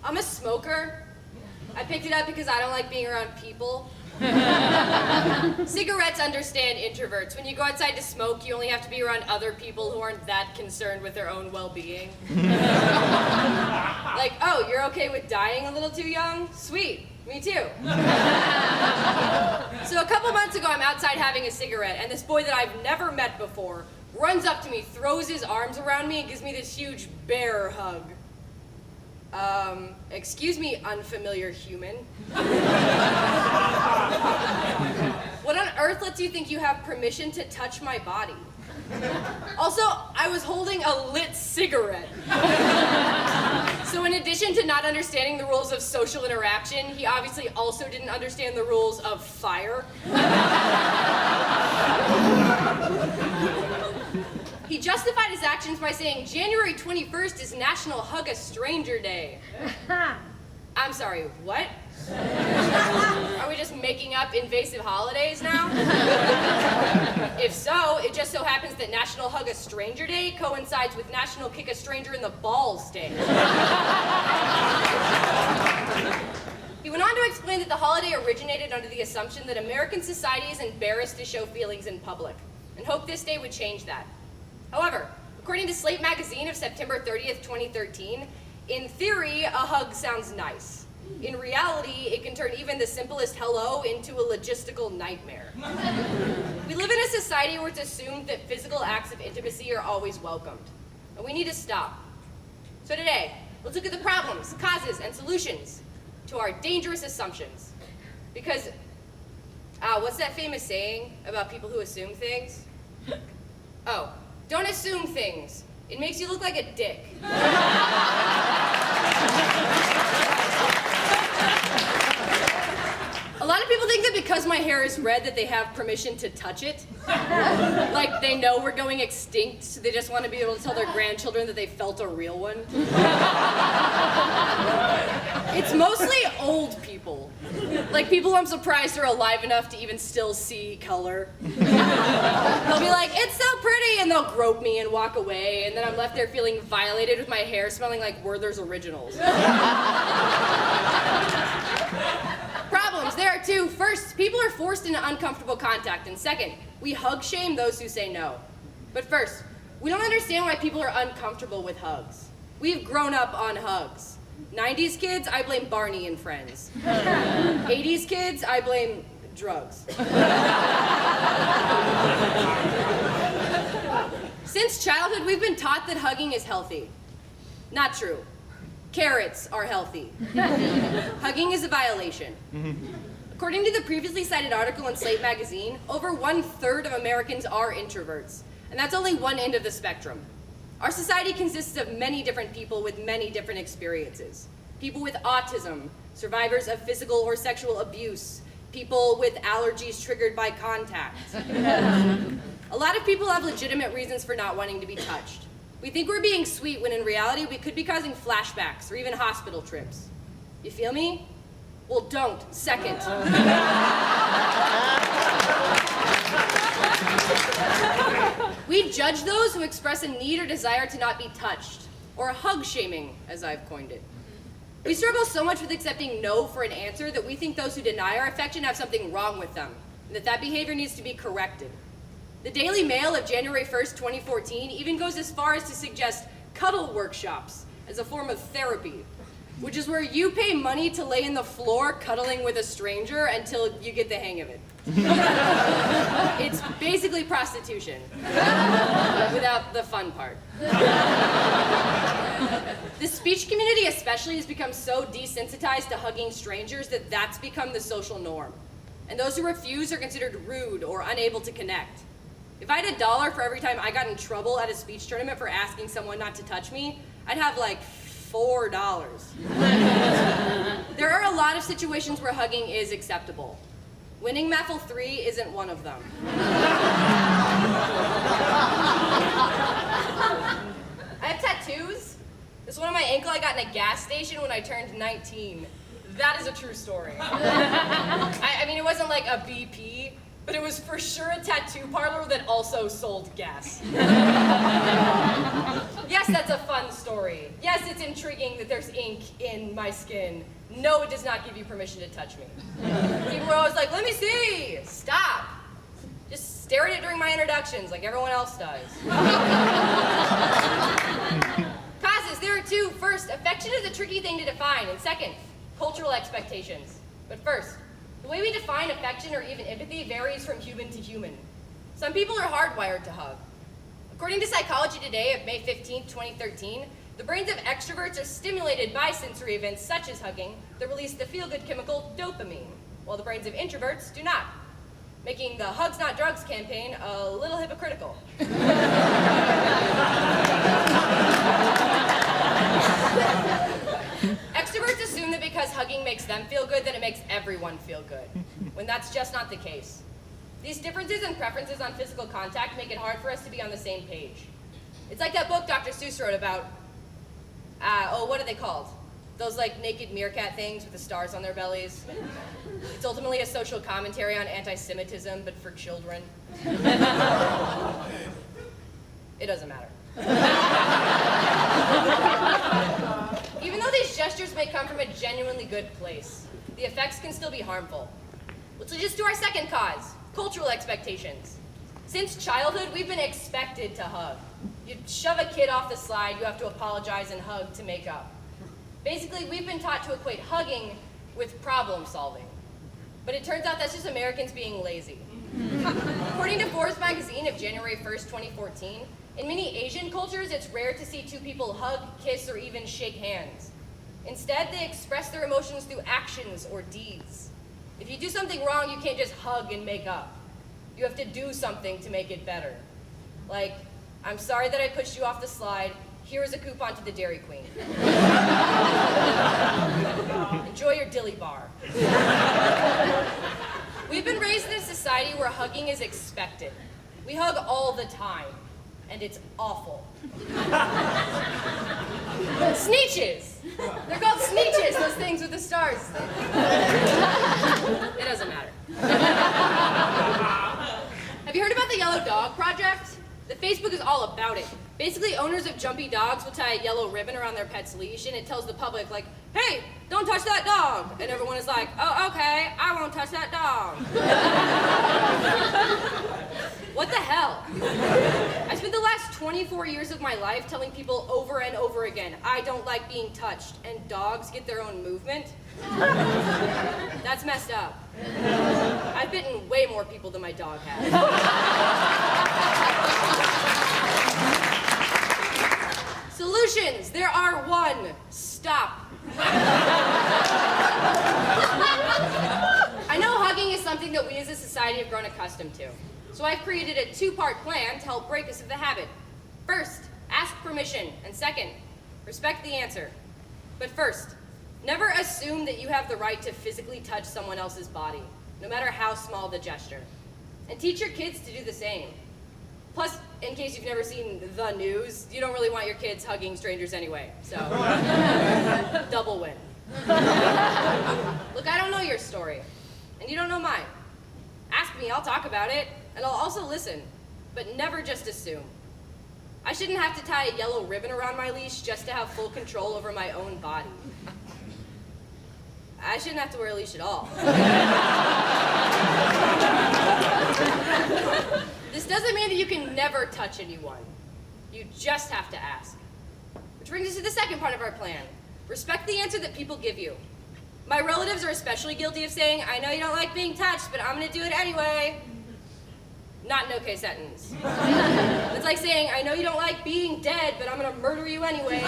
I'm a smoker. I picked it up because I don't like being around people. Cigarettes understand introverts. When you go outside to smoke, you only have to be around other people who aren't that concerned with their own well-being. Like, oh, you're okay with dying a little too young? Sweet, me too. So a couple months ago, I'm outside having a cigarette, and this boy that I've never met before runs up to me, throws his arms around me, and gives me this huge bear hug. Excuse me, unfamiliar human. What on earth lets you think you have permission to touch my body? Also, I was holding a lit cigarette. So in addition to not understanding the rules of social interaction, he obviously also didn't understand the rules of fire. He justified his actions by saying January 21st is National Hug a Stranger Day. I'm sorry, what? Are we just making up invasive holidays now? If so, it just so happens that National Hug a Stranger Day coincides with National Kick a Stranger in the Balls Day. He went on to explain that the holiday originated under the assumption that American society is embarrassed to show feelings in public, and hoped this day would change that. However, according to Slate magazine of September 30th, 2013, in theory, a hug sounds nice. In reality, it can turn even the simplest hello into a logistical nightmare. We live in a society where it's assumed that physical acts of intimacy are always welcomed, and we need to stop. So today, let's look at the problems, causes, and solutions to our dangerous assumptions. Because, what's that famous saying about people who assume things? Oh. Don't assume things. It makes you look like a dick. A lot of people think that because my hair is red that they have permission to touch it. Like they know we're going extinct, so they just want to be able to tell their grandchildren that they felt a real one. It's mostly old people. Like people I'm surprised are alive enough to even still see color. They'll be like, it's so pretty, and they'll grope me and walk away, and then I'm left there feeling violated with my hair smelling like Werther's Originals. Problems, there are two. First, people are forced into uncomfortable contact, and second, we hug shame those who say no. But first, we don't understand why people are uncomfortable with hugs. We've grown up on hugs. 90s kids, I blame Barney and Friends. 80s kids, I blame drugs. Since childhood, we've been taught that hugging is healthy. Not true. Carrots are healthy. Hugging is a violation. According to the previously cited article in Slate magazine, over 1/3 of Americans are introverts, and that's only one end of the spectrum. Our society consists of many different people with many different experiences. People with autism, survivors of physical or sexual abuse, people with allergies triggered by contact. A lot of people have legitimate reasons for not wanting to be touched. We think we're being sweet when in reality we could be causing flashbacks or even hospital trips. You feel me? Well, don't. Second. We judge those who express a need or desire to not be touched, or hug shaming, as I've coined it. We struggle so much with accepting no for an answer that we think those who deny our affection have something wrong with them, and that behavior needs to be corrected. The Daily Mail of January 1st, 2014 even goes as far as to suggest cuddle workshops as a form of therapy, which is where you pay money to lay in the floor cuddling with a stranger until you get the hang of it. It's basically prostitution, without the fun part. The speech community especially has become so desensitized to hugging strangers that that's become the social norm. And those who refuse are considered rude or unable to connect. If I had $1 for every time I got in trouble at a speech tournament for asking someone not to touch me, I'd have like $4. There are a lot of situations where hugging is acceptable. Winning Methyl 3 isn't one of them. I have tattoos. This one on my ankle I got in a gas station when I turned 19. That is a true story. I mean, it wasn't like a BP. but it was for sure a tattoo parlor that also sold gas. Yes, that's a fun story. Yes, it's intriguing that there's ink in my skin. No, it does not give you permission to touch me. People were always like, let me see. Stop. Just stare at it during my introductions like everyone else does. Causes, there are two. First, affection is a tricky thing to define. And second, cultural expectations. But first, the way we define affection or even empathy varies from human to human. Some people are hardwired to hug. According to Psychology Today of May 15, 2013, the brains of extroverts are stimulated by sensory events such as hugging that release the feel-good chemical dopamine, while the brains of introverts do not, making the Hugs Not Drugs campaign a little hypocritical. Extroverts assume that because hugging makes them feel good, that it makes everyone feel good, when that's just not the case. These differences and preferences on physical contact make it hard for us to be on the same page. It's like that book Dr. Seuss wrote about, what are they called? Those like naked meerkat things with the stars on their bellies. It's ultimately a social commentary on anti-Semitism, but for children. It doesn't matter. Even though these gestures may come from a genuinely good place, the effects can still be harmful. Which leads us to our second cause, cultural expectations. Since childhood, we've been expected to hug. You shove a kid off the slide, you have to apologize and hug to make up. Basically, we've been taught to equate hugging with problem solving. But it turns out that's just Americans being lazy. According to Forbes magazine of January 1st, 2014, in many Asian cultures, it's rare to see two people hug, kiss, or even shake hands. Instead, they express their emotions through actions or deeds. If you do something wrong, you can't just hug and make up. You have to do something to make it better. Like, I'm sorry that I pushed you off the slide. Here is a coupon to the Dairy Queen. Enjoy your dilly bar. We've been raised in a society where hugging is expected. We hug all the time, and it's awful. Sneeches! They're called sneeches, those things with the stars. It doesn't matter. Have you heard about the Yellow Dog Project? The Facebook is all about it. Basically, owners of jumpy dogs will tie a yellow ribbon around their pet's leash, and it tells the public, like, hey, don't touch that dog. And everyone is like, oh, okay, I won't touch that dog. What the hell? I spent the last 24 years of my life telling people over and over again, I don't like being touched, and dogs get their own movement. That's messed up. I've bitten way more people than my dog has. Solutions, there are one. Stop. I know hugging is something that we as a society have grown accustomed to. So I've created a two-part plan to help break us of the habit. First, ask permission. And second, respect the answer. But first, never assume that you have the right to physically touch someone else's body, no matter how small the gesture. And teach your kids to do the same. Plus, in case you've never seen the news, you don't really want your kids hugging strangers anyway, so double win. Look, I don't know your story, and you don't know mine. Ask me, I'll talk about it, and I'll also listen, but never just assume. I shouldn't have to tie a yellow ribbon around my leash just to have full control over my own body. I shouldn't have to wear a leash at all. This doesn't mean that you can never touch anyone. You just have to ask. Which brings us to the second part of our plan. Respect the answer that people give you. My relatives are especially guilty of saying, I know you don't like being touched, but I'm gonna do it anyway. Not an okay sentence. It's like saying, I know you don't like being dead, but I'm gonna murder you anyway.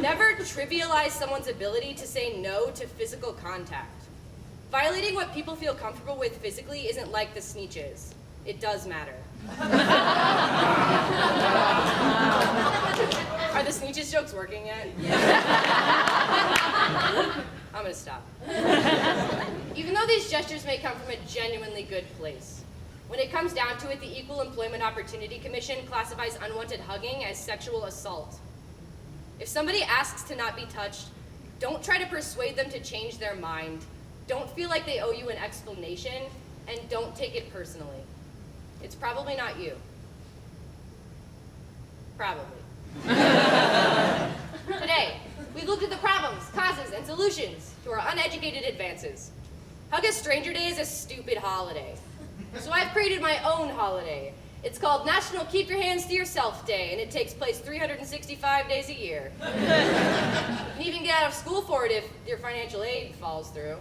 Never trivialize someone's ability to say no to physical contact. Violating what people feel comfortable with physically isn't like the sneeches. It does matter. Are the sneeches jokes working yet? I'm gonna stop. Even though these gestures may come from a genuinely good place, when it comes down to it, the Equal Employment Opportunity Commission classifies unwanted hugging as sexual assault. If somebody asks to not be touched, don't try to persuade them to change their mind. Don't feel like they owe you an explanation, and don't take it personally. It's probably not you. Probably. Today, we've looked at the problems, causes, and solutions to our uneducated advances. Hug a Stranger Day is a stupid holiday. So I've created my own holiday. It's called National Keep Your Hands to Yourself Day, and it takes place 365 days a year. You can even get out of school for it if your financial aid falls through.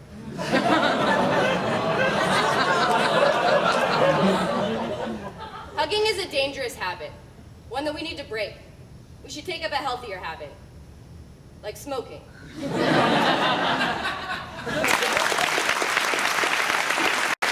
Hugging is a dangerous habit, one that we need to break. We should take up a healthier habit, like smoking.